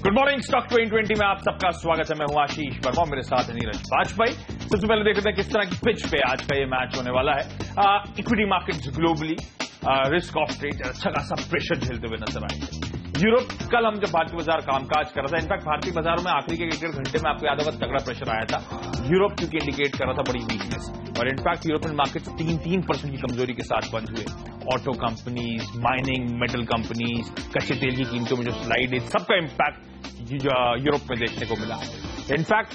Good morning. Stock 2020 में आप सबका स्वागत है। मैं हूं आशीष वर्मा, मेरे साथ है नीरज बाजपेयी। सबसे पहले देखते हैं किस तरह की पिच पे आज का ये मैच होने वाला है। Equity markets globally risk of trade अच्छा खासा प्रेशर झेलते हुए नजर आएंगे। यूरोप, कल हम जब भारतीय बाजार कामकाज कर रहा था, इनफैक्ट भारतीय बाजारों में आखिरी के 1-1.5 घंटे में आपको याद होगा तगड़ा प्रेशर आया था। यूरोप क्योंकि इंडिकेट कर रहा था बड़ी वीकनेस, और इनफैक्ट यूरोपियन मार्केट्स 3% की कमजोरी के साथ बंद हुए। Auto companies, mining, metal companies, कच्चे तेल की कीमतों में जो स्लाइड है, सबका इंपैक्ट यूरोप में देखने को मिला। इनफैक्ट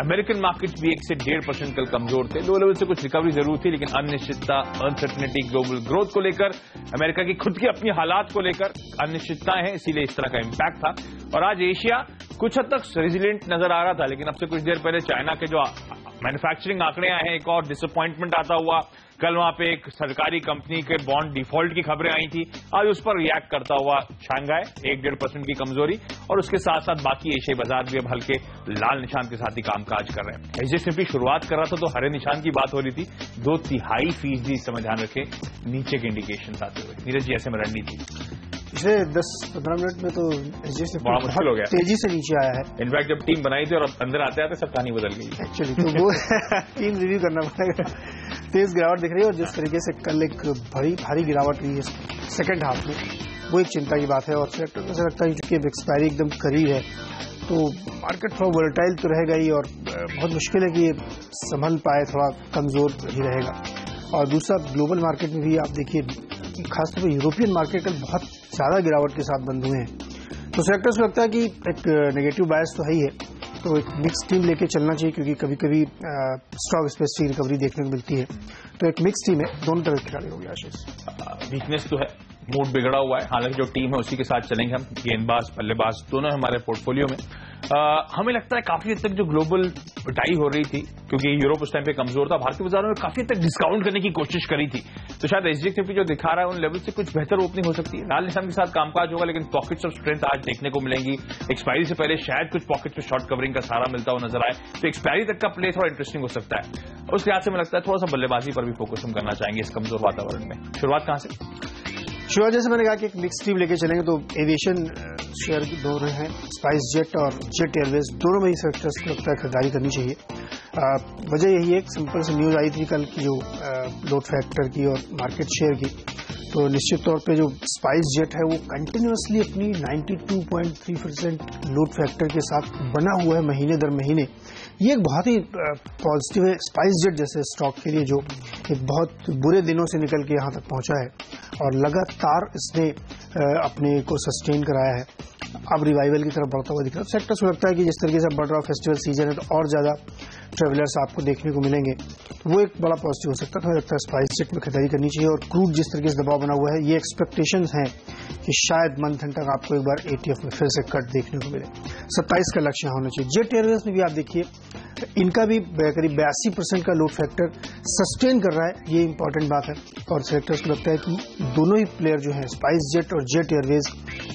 अमेरिकन मार्केट्स भी 1 से 1.5% कल कमजोर थे। लो लेवल से कुछ रिकवरी जरूर थी, लेकिन अनिश्चितता, अनसर्टेनिटी, ग्लोबल ग्रोथ को लेकर, अमेरिका की खुद की अपनी हालात को लेकर अनिश्चितताएं हैं, इसीलिए इस तरह का इंपैक्ट था। और आज एशिया कुछ हद तक रेजिलिएंट नजर आ रहा था, लेकिन अब से कुछ देर पहले चाइना के जो मैन्युफैक्चरिंग आंकड़े आए हैं, एक और डिसअपॉइंटमेंट आता हुआ। कल वहां पे एक सरकारी कंपनी के बॉन्ड डिफॉल्ट की खबरें आई थी, आज उस पर रिएक्ट करता हुआ शंघाई 1-1.5% की कमजोरी, और उसके साथ साथ बाकी एशियाई बाजार भी अब हल्के लाल निशान के साथ ही कामकाज कर रहे हैं। एचडीएफसी शुरुआत कर रहा था तो हरे निशान की बात हो रही थी, 2/3% इस समय ध्यान रखें नीचे के इंडिकेशन आते हुए। नीरज जी, ऐसे में रणनीति पिछले 10-15 मिनट में तो एचडीएफसी बड़ा मुश्किल हो गया, तेजी से नीचे आया है। इनफैक्ट जब टीम बनाई थी और अंदर आते आते सब कहानी बदल गई एक्चुअली, तो वो टीम रिव्यू करना पड़ेगा। तेज गिरावट दिख रही है, और जिस तरीके से कल एक भारी गिरावट हुई है सेकंड हाफ में, वो एक चिंता की बात है। और सेक्टर में से लगता है कि एक्सपायरी एकदम करीब है, तो मार्केट थोड़ा वोलेटाइल तो रहेगा ही, और बहुत मुश्किल है कि ये संभल पाए, थोड़ा कमजोर ही रहेगा। और दूसरा, ग्लोबल मार्केट में भी आप देखिए, खासतौर पर यूरोपियन मार्केट कल बहुत ज्यादा गिरावट के साथ बंद हुए हैं, तो सेक्टर्स को लगता है कि एक नेगेटिव बायस तो है ही है, तो एक मिक्स टीम लेके चलना चाहिए, क्योंकि कभी कभी स्टॉक स्पेसिफिक रिकवरी देखने को मिलती है। तो एक मिक्स टीम है, दोनों तरह के खिलाड़ी हो गया। आशीष, वीकनेस तो है, मूड बिगड़ा हुआ है, हालांकि जो टीम है उसी के साथ चलेंगे हम। गेंदबाज, बल्लेबाज दोनों हमारे पोर्टफोलियो में। हमें लगता है काफी हद तक जो ग्लोबल डाई हो रही थी, क्योंकि यूरोप उस टाइम पे कमजोर था, भारतीय बाजारों में काफी हद तक डिस्काउंट करने की कोशिश करी थी, तो शायद एचडीएफसी जो दिखा रहा है उन लेवल से कुछ बेहतर ओपनिंग हो सकती है। लाल निशान के साथ कामकाज होगा, लेकिन पॉकेट्स ऑफ स्ट्रेंथ आज देखने को मिलेंगी। एक्सपायरी से पहले शायद कुछ पॉकेट्स में शॉर्ट कवरिंग का सहारा मिलता हुआ नजर आए, तो एक्सपायरी तक का प्ले थोड़ा इंटरेस्टिंग हो सकता है। उस लिहाज से मुझे लगता है थोड़ा सा बल्लेबाजी पर भी फोकस हम करना चाहेंगे इस कमजोर वातावरण में। शुरुआत कहां से? शुरुआत जैसे मैंने कहा कि एक मिक्स टीम लेके चलेंगे, तो एविएशन शेयर दोनों हैं, स्पाइस जेट और जेट एयरवेज, दोनों में ही सेक्टर्स को लगता है खरीदारी करनी चाहिए। वजह यही है, एक सिंपल सी न्यूज आई थी कल की, जो लोड फैक्टर की और मार्केट शेयर की, तो निश्चित तौर पे जो स्पाइस जेट है वो कंटिन्यूअसली अपनी 92.3% लोड फैक्टर के साथ बना हुआ है महीने दर महीने। ये एक बहुत ही पॉजिटिव है स्पाइस जेट जैसे स्टॉक के लिए, जो एक बहुत बुरे दिनों से निकल के यहाँ तक पहुंचा है, और लगातार इसने अपने को सस्टेन कराया है, अब रिवाइवल की तरफ बढ़ता हुआ दिख रहा है। सेक्टर को लगता है कि जिस तरीके से बढ़ रहा फेस्टिवल सीजन है, तो और ज्यादा ट्रेवलर्स आपको देखने को मिलेंगे, तो वो एक बड़ा पॉजिटिव हो सकता है। तो मुझे लगता है स्पाइस जेट में खरीदारी करनी चाहिए। और क्रूड जिस तरीके से दबाव बना हुआ है, ये एक्सपेक्टेशंस हैं कि शायद मंथ एंड तक आपको एक बार एटीएफ में फिर से कट देखने को मिले। 27 का लक्ष्य होना चाहिए। जेट एयरवेज में भी आप देखिए, इनका भी करीब 82% का लोड फैक्टर सस्टेन कर रहा है, ये इंपॉर्टेंट बात है। और सेक्टर्स को लगता है कि दोनों ही प्लेयर जो है, स्पाइस जेट और जेट एयरवेज,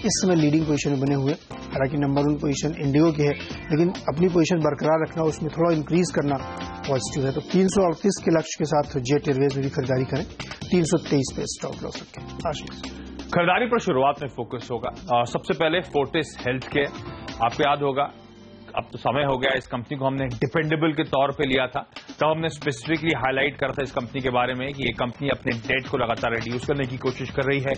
इस समय लीडिंग पोजीशन में बने हुए। हालांकि नंबर 1 पोजीशन इंडिगो की है, लेकिन अपनी पोजीशन बरकरार रखना, उसमें थोड़ा इंक्रीज करना पॉजिटिव है। तो 338 के लक्ष्य के साथ जेट एयरवेज में भी खरीदारी करें, 323 पे स्टॉप लॉस रखें। आशीष, खरीदारी पर शुरुआत में फोकस होगा। सबसे पहले फोर्टिस हेल्थ केयर, आपको याद होगा अब तो समय हो गया, इस कंपनी को हमने डिपेंडेबल के तौर पे लिया था, तब हमने स्पेसिफिकली हाईलाइट करा था इस कंपनी के बारे में कि ये कंपनी अपने डेट को लगातार रिड्यूस करने की कोशिश कर रही है,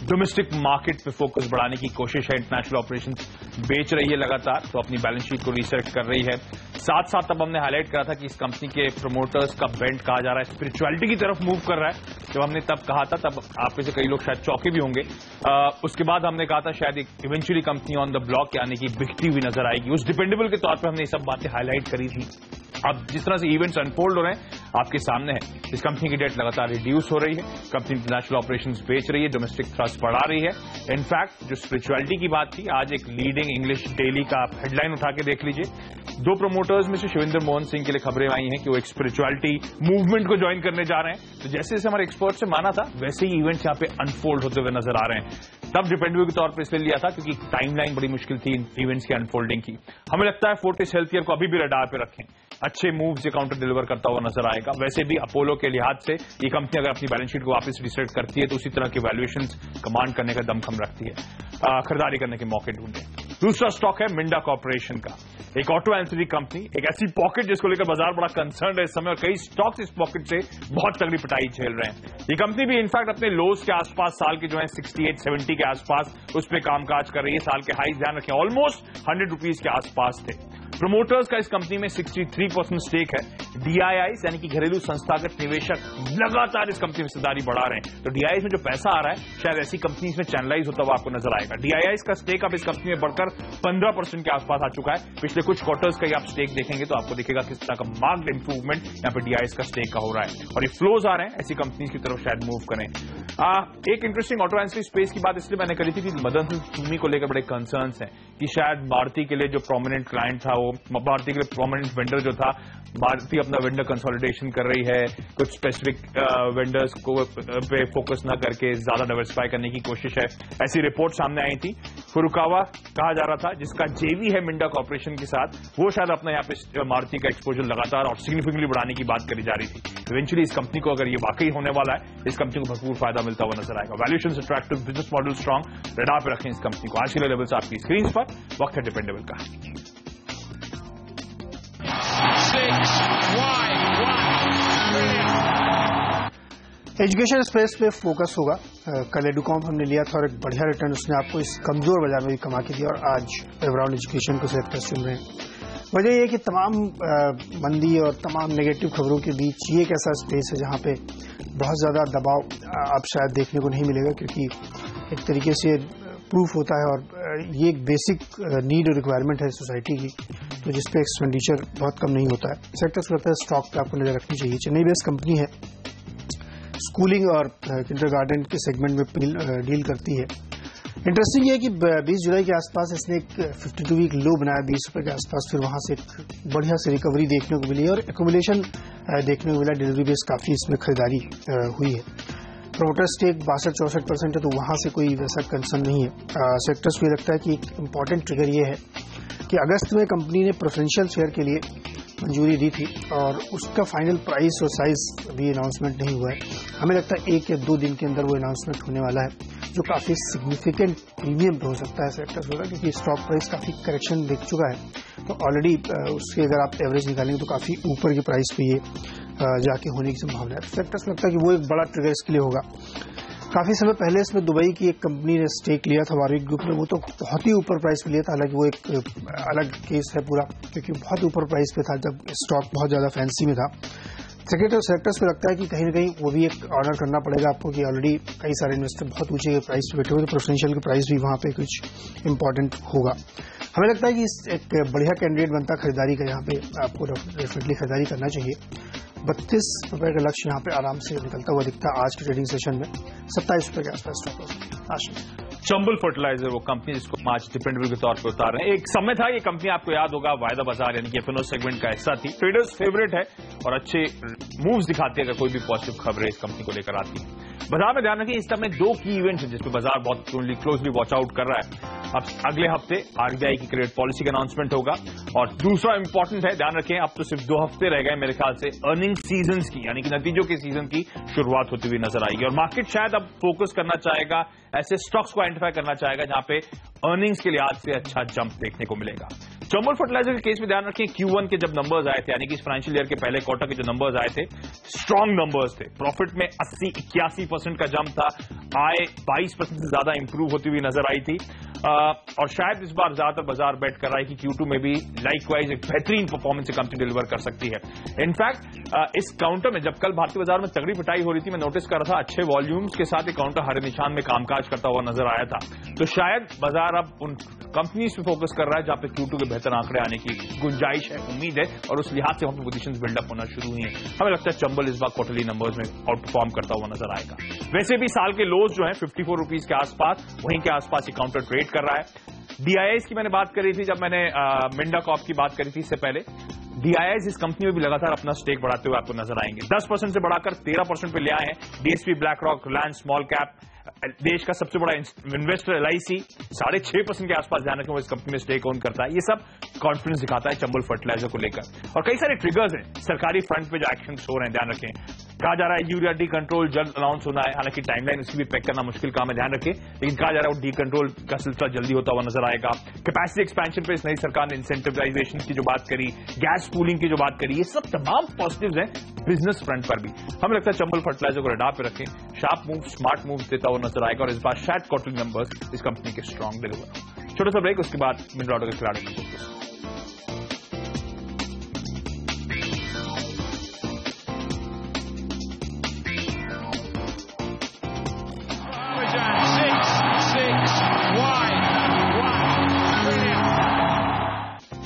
डोमेस्टिक मार्केट पे फोकस बढ़ाने की कोशिश है, इंटरनेशनल ऑपरेशंस बेच रही है लगातार, तो अपनी बैलेंस शीट को रिसेट कर रही है। साथ साथ तब हमने हाईलाइट करा था कि इस कंपनी के प्रमोटर्स का बेंट कहा जा रहा है स्पिरिचुअलिटी की तरफ मूव कर रहा है। जब हमने तब कहा था, तब आप में से कई लोग शायद चौंके भी होंगे। उसके बाद हमने कहा था शायद eventually company on the block यानी कि बिकती हुई नजर आएगी। उस डिपेंडेबल के तौर पर हमने ये सब बातें हाईलाइट करी थी। अब जिस तरह से इवेंट्स अनफोल्ड हो रहे हैं आपके सामने है, इस कंपनी की डेट लगातार रिड्यूस हो रही है, कंपनी इंटरनेशनल ऑपरेशंस बेच रही है, डोमेस्टिक थ्रस्ट बढ़ा रही है। इनफैक्ट जो स्पिरिचुअलिटी की बात थी, आज एक लीडिंग इंग्लिश डेली का आप हेडलाइन उठा के देख लीजिए, 2 प्रमोटर्स में से शिवेंद्र मोहन सिंह के लिए खबरें आई हैं कि वो एक स्पिरिचुअलिटी मूवमेंट को ज्वाइन करने जा रहे हैं। तो जैसे जैसे हमारे एक्सपर्ट से माना था, वैसे ही इवेंट्स यहाँ पे अनफोल्ड होते हुए नजर आ रहे हैं। तब डिपेंडेबल के तौर पर इसलिए लिया था क्योंकि टाइमलाइन बड़ी मुश्किल थी इन इवेंट्स के अनफोल्डिंग की। हमें लगता है फोर्टिस हेल्थकेयर को अभी भी रडार पे रखें, अच्छे मूव्स ये काउंटर डिलीवर करता हुआ नजर आएगा। वैसे भी अपोलो के लिहाज से ये कंपनी अगर अपनी बैलेंस शीट को वापस रिसेट करती है तो उसी तरह की वैल्यूएशंस कमांड करने का दमखम रखती है। खरीदारी करने के मौके ढूंढे। दूसरा स्टॉक है मिंडा कॉर्पोरेशन का, एक ऑटो एंसिलरी कंपनी, एक ऐसी पॉकेट जिसको लेकर बाजार बड़ा कंसर्न है इस समय, और कई स्टॉक्स इस पॉकेट से बहुत तगड़ी पिटाई झेल रहे हैं। ये कंपनी भी इनफैक्ट अपने लोज के आसपास, साल के जो है 68-70 के आसपास उस पर कामकाज कर रही है। साल के हाई ध्यान रखें ऑलमोस्ट ₹100 के आसपास थे। प्रमोटर्स का इस कंपनी में 63% स्टेक है। डीआईआईज यानी कि घरेलू संस्थागत निवेशक लगातार इस कंपनी में हिस्सेदारी बढ़ा रहे हैं, तो डीआईआईज में जो पैसा आ रहा है शायद ऐसी कंपनी में चैनलाइज होता हुआ आपको नजर आएगा। डीआईआईज का स्टेक अब इस कंपनी में बढ़कर 15% के आसपास आ चुका है। पिछले कुछ क्वार्टर्स का आप स्टेक देखेंगे तो आपको दिखेगा किस तरह का मार्क्ड इंप्रूवमेंट यहाँ पे डीआईआईज का स्टेक का हो रहा है, और ये फ्लोज आ रहे हैं ऐसी कंपनी की तरफ शायद मूव करें। एक इंटरेस्टिंग ऑटो एंसिलरी स्पेस की बात इसलिए मैंने करी थी कि मदन सिंह सुमी को लेकर बड़े कंसर्न्स हैं कि शायद मारुति के लिए जो प्रोमिनेंट क्लाइंट था, वो मारुति के लिए प्रोमिनेंट वेंडर जो था, मारुति अपना वेंडर कंसोलिडेशन कर रही है, कुछ स्पेसिफिक वेंडर्स को पे फोकस न करके ज्यादा डाइवर्सिफाई करने की कोशिश है, ऐसी रिपोर्ट सामने आई थी। फुरुकावा कहा जा रहा था जिसका जेवी है मिंडा कॉर्पोरेशन के साथ, वो शायद अपना यहाँ पे मारुति का एक्सपोजर लगातार और सिग्निफिकेंटली बढ़ाने की बात करी जा रही थी। इवेंचुअली इस कंपनी को अगर ये वाकई होने वाला है, इस कंपनी को भरपूर फायदा मिलता हुआ नजर आएगा। Valuation attractive, business model strong, radar पे रखें इस कंपनी को। आज के लिए लेवल्स आपकी स्क्रीन पर, वक्त है डिपेंडेबल का। एजुकेशन स्पेस पे फोकस होगा। कल एडुकॉम हमने लिया था और एक बढ़िया रिटर्न उसने आपको इस कमजोर बाजार में भी कमा के दिया, और आज एवराउंड एजुकेशन को सेक्टर चुन रहे हैं। वजह यह कि तमाम मंदी और तमाम नेगेटिव खबरों के बीच ये एक ऐसा स्पेस है जहां पे बहुत ज्यादा दबाव आप शायद देखने को नहीं मिलेगा, क्योंकि एक तरीके से प्रूफ होता है और ये एक बेसिक नीड और रिक्वायरमेंट है सोसाइटी की, तो जिसपे एक्सपेंडिचर बहुत कम नहीं होता है। सेक्टर से लगता है स्टॉक पे आपको नजर रखनी चाहिए। चेन्नई बेस्ड कंपनी है, स्कूलिंग और किंडरगार्टन के सेगमेंट में डील करती है। इंटरेस्टिंग ये है कि 20 जुलाई के आसपास इसने एक 52 वीक लो बनाया ₹20 के आसपास, फिर वहां से एक बढ़िया से रिकवरी देखने को मिली और एक्यूमुलेशन देखने को मिला। डिलीवरी बेस काफी इसमें खरीदारी हुई है। प्रोमोटर स्टेक 62-64% है, तो वहां से कोई वैसा कंसर्न नहीं है। सेक्टर्स को लगता है कि एक इंपॉर्टेंट ट्रिगर ये है कि अगस्त में कंपनी ने प्रेफरेंशियल शेयर के लिए मंजूरी दी थी और उसका फाइनल प्राइस और साइज अभी अनाउंसमेंट नहीं हुआ है। हमें लगता है 1 या 2 दिन के अंदर वो अनाउंसमेंट होने वाला है, जो काफी सिग्निफिकेंट प्रीमियम पे हो सकता है सेक्टर से, क्योंकि स्टॉक प्राइस काफी करेक्शन देख चुका है। तो ऑलरेडी उसके अगर आप एवरेज निकालेंगे तो काफी ऊपर की प्राइस पे ये जाके होने की संभावना है। सेक्टर से लगता है कि वो एक बड़ा ट्रिगर इसके लिए होगा। काफी समय पहले इसमें दुबई की एक कंपनी ने स्टेक लिया था वारिक ग्रुप ने, वो तो बहुत ही ऊपर प्राइस पे लिया था। हालांकि वो एक अलग केस है पूरा, क्योंकि बहुत ऊपर प्राइस पे था जब स्टॉक बहुत ज्यादा फैंसी में था। सेक्टर्स पे लगता है कि कहीं ना कहीं वो भी एक ऑर्डर करना पड़ेगा आपको कि ऑलरेडी कई सारे इन्वेस्टर बहुत ऊंचे प्राइस पे बैठे हुए, तो प्रेफरेंशियल के प्राइस भी वहां पे कुछ इंपॉर्टेंट होगा। हमें लगता है कि एक बढ़िया कैंडिडेट बनता खरीदारी का, यहाँ पे आपको डेफिनेटली खरीदारी करना चाहिए। ₹32 का लक्ष्य यहाँ पे आराम से निकलता हुआ दिखता है। आज के ट्रेडिंग सेशन में ₹27 के आसपास स्टॉक आज चंबल फर्टिलाइजर, वो कंपनी जिसको आज डिपेंडेबल के तौर पर उतार रहे हैं। एक समय था ये कंपनी आपको याद होगा वायदा बाजार यानी कि एफएनओ सेगमेंट का हिस्सा थी, ट्रेडर्स फेवरेट है और अच्छे मूव्स दिखाती है अगर कोई भी पॉजिटिव खबरें इस कंपनी को लेकर आती है। बाजार में ध्यान रखें इस समय 2 की इवेंट्स हैं जिसपे बाजार बहुत क्लोजली वॉच आउट कर रहा है। अब अगले हफ्ते आरबीआई की क्रेडिट पॉलिसी का अनाउंसमेंट होगा, और दूसरा इंपॉर्टेंट है, ध्यान रखें अब तो सिर्फ 2 हफ्ते रह गए मेरे ख्याल से अर्निंग सीजन की, यानी कि नतीजों के सीजन की शुरुआत होती हुई नजर आएगी, और मार्केट शायद अब फोकस करना चाहेगा, ऐसे स्टॉक्स को आइडेंटिफाई करना चाहेगा जहां पे अर्निंग्स के लिहाज से अच्छा जंप देखने को मिलेगा। चंबल फर्टिलाइजर के केस में ध्यान रखें Q1 के जब नंबर्स आए थे, यानी कि इस फाइनेंशियल ईयर के पहले क्वार्टर के जो नंबर्स आए थे, स्ट्रॉन्ग नंबर्स थे। प्रॉफिट में 80-81% का जंप था, आय 22% से ज्यादा इंप्रूव होती हुई नजर आई थी, और शायद इस बार ज्यादातर बाजार बेट कर रहा है कि Q2 में भी लाइकवाइज एक बेहतरीन परफॉर्मेंस कंपनी डिलीवर कर सकती है। इनफैक्ट इस काउंटर में जब कल भारतीय बाजार में तगड़ी पिटाई हो रही थी, मैं नोटिस कर रहा था अच्छे वॉल्यूम्स के साथ एक काउंटर हरे निशान में कामकाज करता हुआ नजर आया था। तो शायद बाजार अब उन कंपनीज पे फोकस कर रहा है जहां पे Q2 के बेहतर आंकड़े आने की गुंजाइश है, उम्मीद है, और उस लिहाज से वहां पे पोजीशंस बिल्डअप होना शुरू हुई हैं। हमें लगता है चंबल इस बार क्वार्टरली नंबर्स में आउट परफॉर्म करता हुआ नजर आएगा। वैसे भी साल के लोज जो है ₹54 के आसपास, वहीं के आसपास ये काउंटर ट्रेड कर रहा है। डीआईआईज की मैंने बात करी थी जब मैंने मिंडा कॉर्प की बात करी थी इससे पहले। डीआईआईज इस कंपनी में भी लगातार अपना स्टेक बढ़ाते हुए आपको नजर आएंगे। 10% से बढ़ाकर 13% पे ले आए हैं। DSP, black rock, Reliance small cap, देश का सबसे बड़ा इन्वेस्टर LIC 6.5% के आसपास ध्यान रखें वो इस कंपनी में स्टेक ओन करता है। ये सब कॉन्फिडेंस दिखाता है चंबल फर्टिलाइजर को लेकर। और कई सारे ट्रिगर्स हैं सरकारी फ्रंट पे जो एक्शन हो रहे हैं, ध्यान रखें। कहा जा रहा है यूरिया डी कंट्रोल जल्द अनाउंस होना है, हालांकि टाइमलाइन उसकी भी पैक करना मुश्किल काम है, ध्यान रखें। लेकिन कहा जा रहा है वो डी कंट्रोल का सिलसिला जल्दी होता हुआ नजर आएगा। कैपेसिटी एक्सपेंशन पे इस नई सरकार ने इंसेंटिवाइजेशन की जो बात करी, गैस पूलिंग की जो बात करी, ये सब तमाम पॉजिटिव्स हैं बिजनेस फ्रंट पर भी। हमें लगता है चंबल फर्टिलाइजर को रडार पे रखें, शार्प मूव, स्मार्ट मूव देता हुआ नजर आएगा और इस बार शायद क्वार्टरली नंबर्स इस कंपनी के स्ट्रॉन्ग डिलीवर। छोटा सा ब्रेक, उसके बाद मिनरल ऑटो के खिलाड़ी को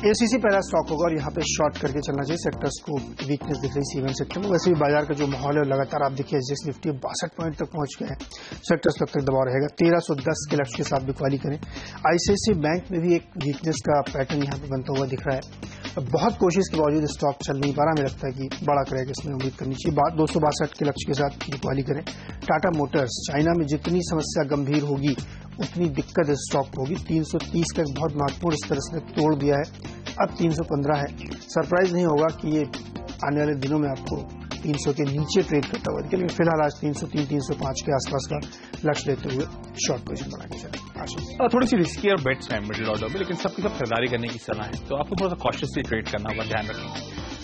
ACC पहला स्टॉक होगा और यहाँ पे शॉर्ट करके चलना चाहिए। सेक्टर्स को वीकनेस दिख रही सीमेंट सेक्टर में, वैसे भी बाजार का जो माहौल है लगातार आप देखिए SGX निफ्टी 62 पॉइंट तक पहुंच गए हैं। सेक्टर्स तक दबाव रहेगा, 1310 के लक्ष्य के साथ बिकवाली करें। ICICI बैंक में भी एक वीकनेस का पैटर्न यहाँ पे बनता हुआ दिख रहा है। बहुत कोशिश के बावजूद स्टॉक चल नहीं पा रहा, हमें लगता है कि बड़ा करेगा, इसमें उम्मीद करनी चाहिए। 262 के लक्ष्य के साथ बिकवाली करें। टाटा मोटर्स, चाइना में जितनी समस्या गंभीर होगी उतनी दिक्कत इस स्टॉक को होगी। 330 का एक बहुत महत्वपूर्ण स्तर इसने तोड़ दिया है, अब 315 है। सरप्राइज नहीं होगा कि ये आने वाले दिनों में आपको 300 के नीचे ट्रेड करता हुआ, लेकिन फिलहाल आज 303-305 के आसपास का लक्ष्य लेते हुए शॉर्ट पोजीशन बना के चले। थोड़ी सी रिस्की और बेट्स हैं मिडिल ऑर्डर में, लेकिन सबकी सब खरीदारी करने की सलाह है, तो आपको थोड़ा सा कॉशियसली ट्रेड करना होगा, ध्यान रखें।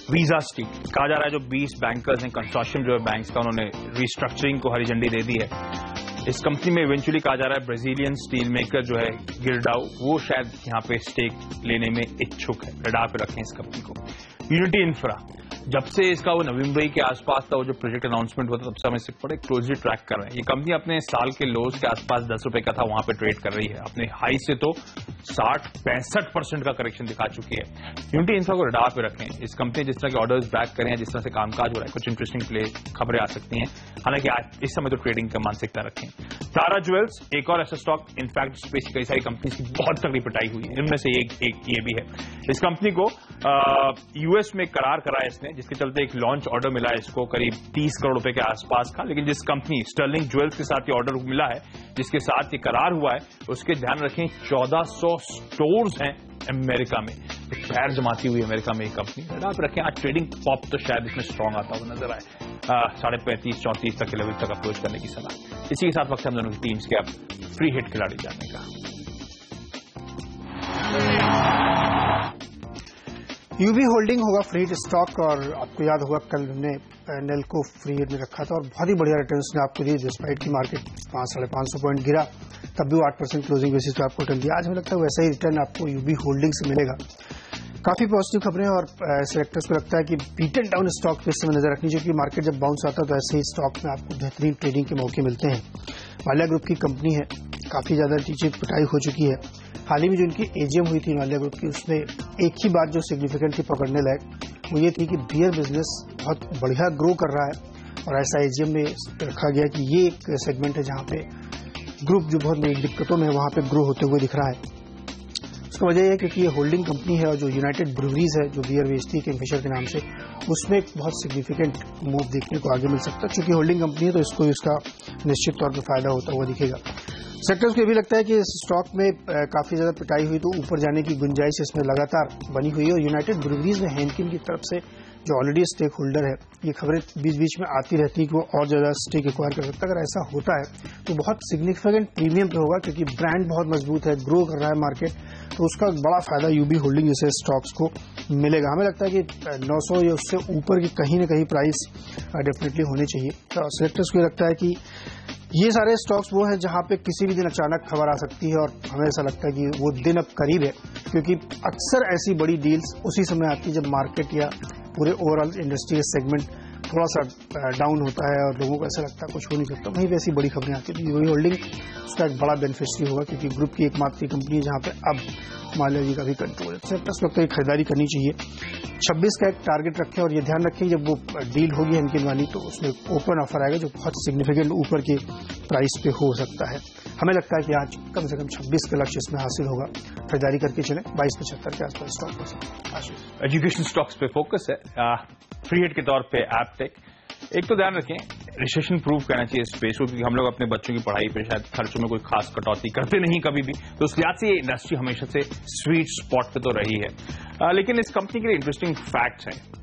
वीजा स्टील, कहा जा रहा है जो 20 बैंकर्स हैं, कंसोर्शियम जो है बैंक्स का, उन्होंने रिस्ट्रक्चरिंग को हरी झंडी दे दी है। इस कंपनी में इवेंचुअली कहा जा रहा है ब्राजीलियन स्टील मेकर जो है गिरडाउ, वो शायद यहाँ पे स्टेक लेने में इच्छुक है, रडार पे रखें इस कंपनी को। यूनिटी इंफ्रा, जब से इसका वो नवी मुंबई के आसपास था वो जो प्रोजेक्ट अनाउंसमेंट हुआ था, तब से हम इसे बड़े क्लोजली ट्रैक कर रहे हैं। ये कंपनी अपने साल के लोज के आसपास 10 रुपए का था, वहां पे ट्रेड कर रही है। अपने हाई से तो 60-65% का करेक्शन दिखा चुकी है। यूनिटी इंफ्रा को रडार पे रखें। इस कंपनी जिस तरह के ऑर्डर्स बैक करें, जिस तरह से कामकाज हो रहा है, कुछ इंटरेस्टिंग प्ले खबरें आ सकती हैं। हालांकि आज इस समय तो ट्रेडिंग का मानसिकता रखें। तारा ज्वेल्स, एक और ऐसा स्टॉक, इनफैक्ट स्पेस की कई सारी कंपनी की बहुत तगड़ी पिटाई हुई है, इनमें से एक ये भी है। इस कंपनी को यूएस में करार करा है इसने, जिसके चलते एक लॉन्च ऑर्डर मिला है इसको करीब 30 करोड़ रुपए के आसपास का। लेकिन जिस कंपनी स्टर्लिंग ज्वेल्स के साथ ये ऑर्डर मिला है, जिसके साथ ये करार हुआ है, उसके ध्यान रखें 1400 स्टोर्स हैं अमेरिका में। पैर जमाती हुई अमेरिका में एक कंपनी, आप रखें। आज ट्रेडिंग पॉप तो शायद इसमें स्ट्रॉन्ग आता हुआ नजर आए। 35-34 तक के लेवल तक अप्रोच करने की सलाह। इसी के साथ वक्त हम दोनों की टीम्स के अब फ्री हिट खिलाड़ी जानने का। यूबी होल्डिंग होगा फ्री हिट स्टॉक, और आपको याद होगा कल हमने NL को फ्री हिट में रखा था और बहुत ही बढ़िया रिटर्न्स ने आपको दिए, डिस्पाइट की मार्केट 500-550 पॉइंट गिरा, तब भी वो 8% क्लोजिंग बेसिस पे आपको रिटर्न दिया। आज हमें लगता है वैसा ही रिटर्न आपको यूबी होल्डिंग से मिलेगा। काफी पॉजिटिव खबरें, और सेलेक्टर्स को लगता है कि बीटन डाउन स्टॉक पे इस समय नजर रखनी चाहिए, क्योंकि मार्केट जब बाउंस आता है तो ऐसे ही स्टॉक में आपको बेहतरीन ट्रेडिंग के मौके मिलते हैं। माल्या ग्रुप की कंपनी है, काफी ज्यादा नीचे पिटाई हो चुकी है। हाल ही में जो इनकी एजीएम हुई थी माल्या ग्रुप की, उसमें एक ही बात जो सिग्निफिकेंट थी पकड़ने लायक, वो ये थी कि बियर बिजनेस बहुत बढ़िया ग्रो कर रहा है, और ऐसा एजीएम में रखा गया कि ये एक सेगमेंट है जहां पे ग्रुप जो बहुत बड़ी दिक्कतों में है वहां पे ग्रो होते हुए दिख रहा है। उसका वजह यह है क्योंकि ये होल्डिंग कंपनी है, और जो यूनाइटेड ब्रूवरीज है जो बियर बेचती है किंगफिशर के नाम से, उसमें एक बहुत सिग्निफिकेंट मूव देखने को आगे मिल सकता है। चूंकि होल्डिंग कंपनी है तो इसको इसका निश्चित तौर पर फायदा होता हुआ दिखेगा। सेक्टर्स को ये भी लगता है कि इस स्टॉक में काफी ज्यादा पिटाई हुई तो ऊपर जाने की गुंजाइश इसमें लगातार बनी हुई है, और यूनाइटेड ब्रूवरीज में हेनकिन की तरफ से जो ऑलरेडी स्टेक होल्डर है, ये खबरें बीच बीच में आती रहती है कि वो और ज्यादा स्टेक एक्वायर कर सकता है। अगर ऐसा होता है तो बहुत सिग्निफिकेंट प्रीमियम पे होगा, क्योंकि ब्रांड बहुत मजबूत है, ग्रो कर रहा है मार्केट, तो उसका बड़ा फायदा यूबी होल्डिंग जैसे स्टॉक्स को मिलेगा। हमें लगता है कि 900 या उससे ऊपर की कहीं न कहीं प्राइस डेफिनेटली होनी चाहिए। तो सेलेक्टर्स को लगता है कि ये सारे स्टॉक्स वो हैं जहां पे किसी भी दिन अचानक खबर आ सकती है, और हमें ऐसा लगता है कि वो दिन अब करीब है, क्योंकि अक्सर ऐसी बड़ी डील्स उसी समय आती है जब मार्केट या पूरे ओवरऑल इंडस्ट्री सेगमेंट थोड़ा सा डाउन होता है और लोगों को ऐसा लगता है कुछ हो नहीं सकता, वहीं पे ऐसी बड़ी खबरें आती है। यूबी होल्डिंग उसका एक बड़ा बेनिफिशियरी होगा, क्योंकि ग्रुप की एकमात्र कंपनी है जहां पे अब माल्या जी का भी कंट्रोल है। सेक्टर्स को खरीदारी करनी चाहिए। 26 का एक टारगेट रखें, और ये ध्यान रखें जब वो डील होगी हेनकिन वाली तो उसमें ओपन ऑफर आएगा जो बहुत सिग्निफिकेंट ऊपर के प्राइस पे हो सकता है। हमें लगता है कि आज कम से कम 26 का लक्ष्य इसमें हासिल होगा। खरीदारी करके चलें, 2275 के आसपास स्टॉक हो सकता है। एजुकेशन स्टॉक्स पे फोकस है। फ्री हिट के तौर पे एपटेक, एक तो ध्यान रखें, रिसेशन प्रूफ करना चाहिए स्पेस को, क्योंकि हम लोग अपने बच्चों की पढ़ाई पे शायद खर्चों में कोई खास कटौती करते नहीं कभी भी, तो उस लिहाज से ये इंडस्ट्री हमेशा से स्वीट स्पॉट पे तो रही है। लेकिन इस कंपनी के लिए इंटरेस्टिंग फैक्ट्स हैं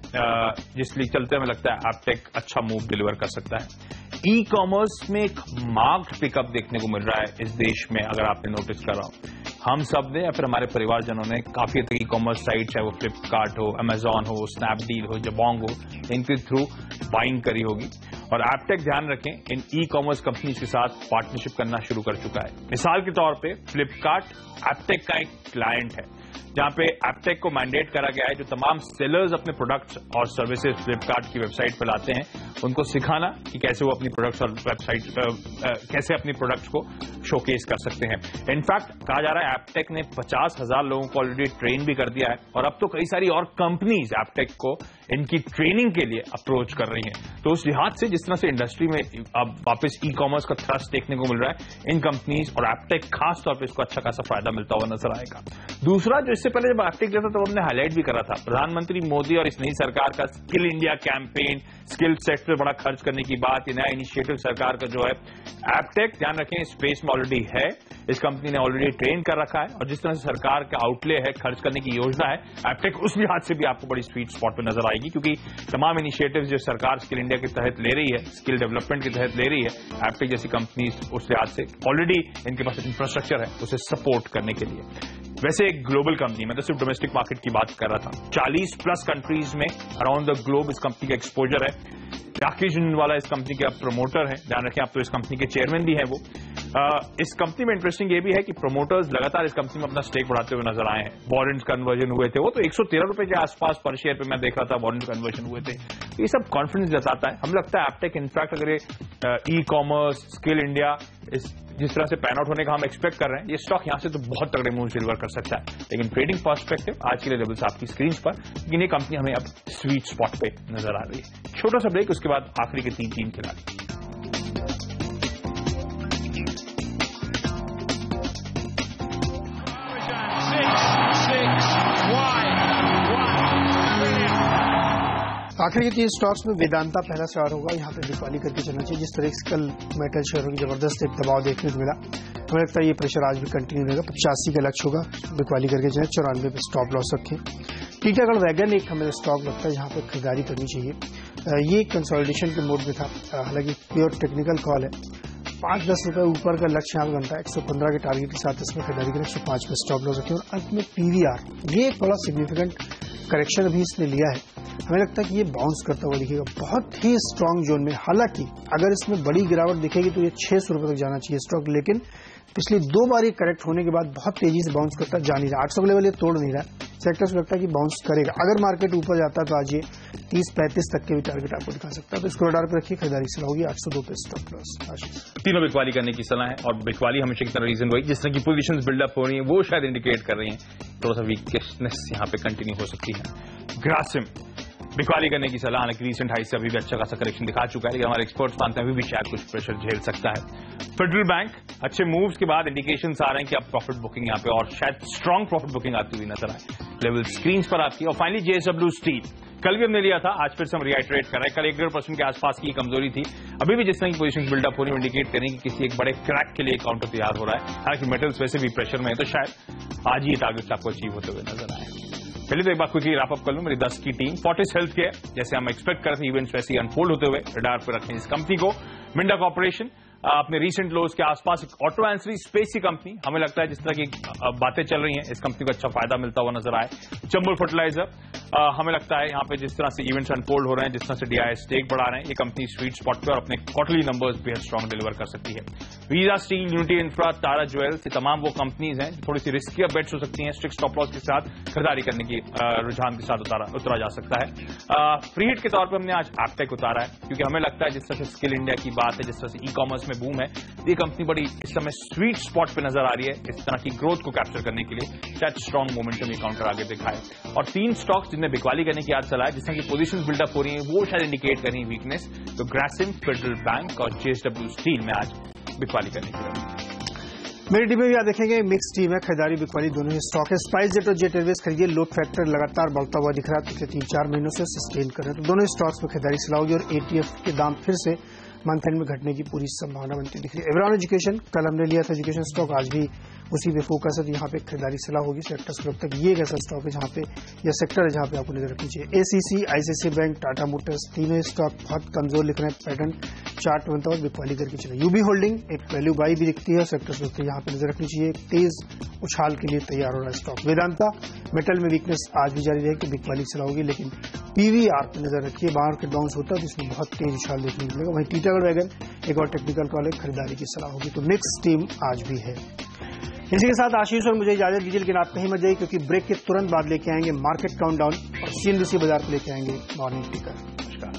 जिसलिए चलते हमें लगता है एप्टेक अच्छा मूव डिलीवर कर सकता है। ई कॉमर्स में एक मार्क्ड पिकअप देखने को मिल रहा है इस देश में, अगर आपने नोटिस करा हो। हम सब ने या फिर हमारे परिवारजनों ने काफी हद तक ई कॉमर्स साइट, चाहे वो फ्लिपकार्ट हो, अमेजॉन हो, स्नैपडील हो, जबोंग हो, इनके थ्रू बाइंग करी होगी। और एप्टेक ध्यान रखें इन ई कॉमर्स कंपनीज के साथ पार्टनरशिप करना शुरू कर चुका है। मिसाल के तौर पे फ्लिपकार्ट एप्टेक का एक क्लाइंट है, जहां पे एप्टेक को मैंडेट करा गया है जो तमाम सेलर्स अपने प्रोडक्ट्स और सर्विसेज फ्लिपकार्ट की वेबसाइट पर लाते हैं, उनको सिखाना कि कैसे वो अपनी प्रोडक्ट्स और वेबसाइट कैसे अपनी प्रोडक्ट्स को शोकेस कर सकते हैं। इनफैक्ट कहा जा रहा है एप्टेक ने 50,000 लोगों को ऑलरेडी ट्रेन भी कर दिया है, और अब तो कई सारी और कंपनीज एप्टेक को इनकी ट्रेनिंग के लिए अप्रोच कर रही हैं। तो उस लिहाज से जिस तरह से इंडस्ट्री में अब वापस ई कॉमर्स का थ्रस्ट देखने को मिल रहा है, इन कंपनीज और एप्टेक खास तौर पे इसको अच्छा खासा फायदा मिलता हुआ नजर आएगा। दूसरा, जो इससे पहले जब एप्टेक लिया था तो हमने हाईलाइट भी करा था, प्रधानमंत्री मोदी और इस नई सरकार का skill India campaign, skill set पर बड़ा खर्च करने की बात, ये नया इनिशिएटिव सरकार का जो है। एप्टेक ध्यान रखें स्पेस में ऑलरेडी है, इस कंपनी ने ऑलरेडी ट्रेन कर रखा है, और जिस तरह से सरकार का आउटले है, खर्च करने की योजना है, एप्टेक उस लिहाज से भी आपको बड़ी स्वीट स्पॉट पे नजर आएगी, क्योंकि तमाम इनिशिएटिव्स जो सरकार स्किल इंडिया के तहत ले रही है, स्किल डेवलपमेंट के तहत ले रही है, एप्टेक जैसी कंपनी उस लिहाज से ऑलरेडी इनके पास इंफ्रास्ट्रक्चर है उसे सपोर्ट करने के लिए। वैसे एक ग्लोबल कंपनी, मैं तो सिर्फ डोमेस्टिक मार्केट की बात कर रहा था, 40+ कंट्रीज में अराउंड द ग्लोब इस कंपनी का एक्सपोजर है। राकेश झुंझुनवाला इस कंपनी के अब प्रमोटर हैं, ध्यान रखें आप तो इस कंपनी के चेयरमैन भी हैं वो। इस कंपनी में इंटरेस्टिंग ये भी है कि प्रमोटर्स लगातार इस कंपनी में अपना स्टेक बढ़ाते हुए नजर आए हैं। वारंट कन्वर्जन हुए थे, वो तो 113 रुपए के आसपास पर शेयर पे मैं देख रहा था वारंट कन्वर्जन हुए थे। ये सब कॉन्फिडेंस जताता है। हमें लगता है एप्टेक इनफैक्ट अगर ई कॉमर्स, स्किल इंडिया जिस तरह से पैन आउट होने का हम एक्सपेक्ट कर रहे हैं, ये स्टॉक यहां से तो बहुत तगड़े मूव डिलीवर कर सकता है। लेकिन ट्रेडिंग पर्सपेक्टिव आज के लिए लेवल्स आपकी स्क्रीन पर, लेकिन ये कंपनी हमें अब स्वीट स्पॉट पे नजर आ रही है। छोटा सा ब्रेक, उसके बाद आखिरी के 3 टीम खिलाड़ी। आखिर के 3 स्टॉक्स में वेदांता पहला स्टार होगा, यहाँ पे बिकवाली करके चलना चाहिए। जिस तरह से कल मेटल शेयरों की जबरदस्त एक दबाव देखने को मिला, हमें लगता है ये प्रेशर आज भी कंटिन्यू रहेगा। 85 का लक्ष्य होगा, बिकवाली करके चलें, 94 पे स्टॉप लॉस रखें। टीटागढ़ वैगन एक हमें स्टॉक लगता है यहाँ पे खरीदारी करनी चाहिए। ये कंसोलिडेशन के मोड में था, हालांकि प्योर टेक्निकल कॉल है। 5-10 रुपए ऊपर का लक्ष्य यहाँ बनता है, 115 के टारगेट के साथ इसमें खरीदारी करें, 105 पे स्टॉप लॉस रखें। और अंत में पीवीआर, ये एक बड़ा सिग्निफिकेंट करेक्शन अभी इसने लिया है, हमें लगता है कि ये बाउंस करता हुआ दिखेगा बहुत ही स्ट्रांग जोन में। हालांकि अगर इसमें बड़ी गिरावट दिखेगी तो ये 600 रुपए तक जाना चाहिए स्टॉक, लेकिन पिछली 2 बार ये करेक्ट होने के बाद बहुत तेजी से बाउंस करता जा नहीं रहा, 800 का लेवल ये तोड़ नहीं रहा। सेक्टर्स को लगता है कि बाउंस करेगा। अगर मार्केट ऊपर जाता है तो आज ये 30-35 तक के भी टारगेट आपको दिखा सकता है, तो इसको रडार पर रखिए। खरीदारी सलाह होगी 802 पे स्टॉप लॉस। तीनों बिकवाली करने की सलाह है, और बिकवाली हमेशा की तरह रीजन वही, जिस तरह की पोजीशंस बिल्डअप हो रही है वो शायद इंडिकेट कर रही है थोड़ा सा वीकनेस यहाँ पे कंटिन्यू हो सकती है। ग्रासिम बिकवाली करने की सलाह, हालांकि रीसेंट हाई से अभी भी अच्छा खासा करेक्शन दिखा चुका है, लेकिन हमारे एक्सपर्ट्स मानते हैं अभी भी शायद कुछ प्रेशर झेल सकता है। फेडरल बैंक अच्छे मूव्स के बाद इंडिकेशंस आ रहे हैं कि अब प्रॉफिट बुकिंग यहाँ पे और शायद स्ट्रांग प्रॉफिट बुकिंग आती हुई नजर आए, लेवल स्क्रीन पर आपकी। और फाइनली जेएसडब्ल्यू स्टील, कल भी हमने लिया था, आज फिर से हम रिआइटरेट कर रहे हैं। कल 1-1.5% के आसपास की कमजोरी थी, अभी भी जिस तरह की पोजीशन बिल्डअप हो रही है इंडिकेट करें कि किसी एक बड़े क्रैक के लिए काउंटर तैयार हो रहा है। हालांकि मेटल्स वैसे भी प्रेशर में है, तो शायद आज ही ये टारगेट्स आपको अचीव होते हुए नजर आए। पहले तो एक बार क्विकली रैप अप कर लूं, मेरी 10 की टीम फोर्टिस हेल्थ केयर, जैसे हम एक्सपेक्ट कर रहे थे इवेंट्स वैसे ही अनफोल्ड होते हुए रडार पर रखें इस कंपनी को। मिंडा कॉर्पोरेशन अपने रीसेंट लोज के आसपास एक ऑटो एंसरी स्पेस की कंपनी, हमें लगता है जिस तरह की बातें चल रही हैं इस कंपनी को अच्छा फायदा मिलता हुआ नजर आए। चंबल फर्टिलाइजर, हमें लगता है यहाँ पे जिस तरह से इवेंट्स अनफोल्ड हो रहे हैं, जिस तरह से डीआईएस स्टेक बढ़ा रहे हैं, ये कंपनी स्वीट स्पॉट पे और अपने क्वार्टरली नंबर्स बेहद स्ट्रॉन्ग डिलीवर कर सकती है। Visa steel, unity infra, Tata jewels, ये तमाम वो कंपनीज हैं थोड़ी सी रिस्कियर बेट्स हो सकती हैं, स्ट्रिक्ट स्टॉप लॉस के साथ खरीदारी करने की रुझान के साथ उतरा जा सकता है। फ्री हिट के तौर पर हमने आज एप्टेक उतारा है, क्योंकि हमें लगता है जिस तरह से स्किल इंडिया की बात है, जिस तरह से ई कॉमर्स में बूम है, ये कंपनी बड़ी इस समय स्वीट स्पॉट पे नजर आ रही है इस तरह की ग्रोथ को कैप्चर करने के लिए, शायद स्ट्रॉन्ग मोमेंटम ये काउंटर आगे दिखाए। और 3 स्टॉक्स जिनमें बिकवाली करने की आज सलाह है, जिस तरह की पोजीशंस बिल्डअप हो रही हैं वो शायद इंडिकेट कर रही है वीकनेस, तो ग्रासिम, फेडरल बैंक और जेएसडब्ल्यू स्टील में आज बिकवाली करने की। मेरी टीम में भी आप देखेंगे मिक्स टीम है, खरीदारी बिकवाली दोनों ही स्टॉक है। स्पाइस जेट और जेट एयरवेज खरीदिए, लोड फैक्टर लगातार बढ़ता हुआ दिख रहा है, पिछले 3-4 महीनों से सस्टेन कर रहे हैं, तो दोनों स्टॉक्स में खरीदारी सलाह होगी और एटीएफ के दाम फिर से मंथ एंड में घटने की पूरी संभावना बनती दिख रही है। एवरॉन एजुकेशन कल हमने लिया था एजुकेशन स्टॉक, आज भी उसी पे फोकस है, तो यहाँ पे खरीदारी सलाह होगी। सेक्टर्स ग्रुप तक ये एक ऐसा स्टॉक है जहाँ पे या सेक्टर है जहाँ पे आपको नजर रखनी चाहिए। ACC, ICICI bank, Tata Motors तीनों स्टॉक बहुत कमजोर लिख रहे हैं, पैटर्न चार्ट बनता और बिकवाली करके चले। यूबी होल्डिंग एक वैल्यू बाई भी दिखती है, सेक्टर्स ग्रुप यहाँ पे नजर रखनी चाहिए, तेज उछाल के लिए तैयार हो रहा है स्टॉक। वेदांता मेटल में वीकनेस आज भी जारी रहेगी, बिकवाली सलाह होगी, लेकिन पीवीआर पर नजर रखिए, बाहर के बाउंस होता है तो इसमें बहुत तेज उछाल देखने को मिलेगा। वहीं टीटागढ़ वैगन एक और टेक्निकल कॉल है, खरीदारी की सलाह होगी, तो मिक्स टीम आज भी है। इसी के साथ आशीष और मुझे इजाजत दीजिए, लेकिन आप कहीं मत जाइए क्योंकि ब्रेक के तुरंत बाद लेके आएंगे मार्केट काउंटडाउन और सीएनबीसी बाजार को लेके आएंगे मॉर्निंग टिकर। नमस्कार।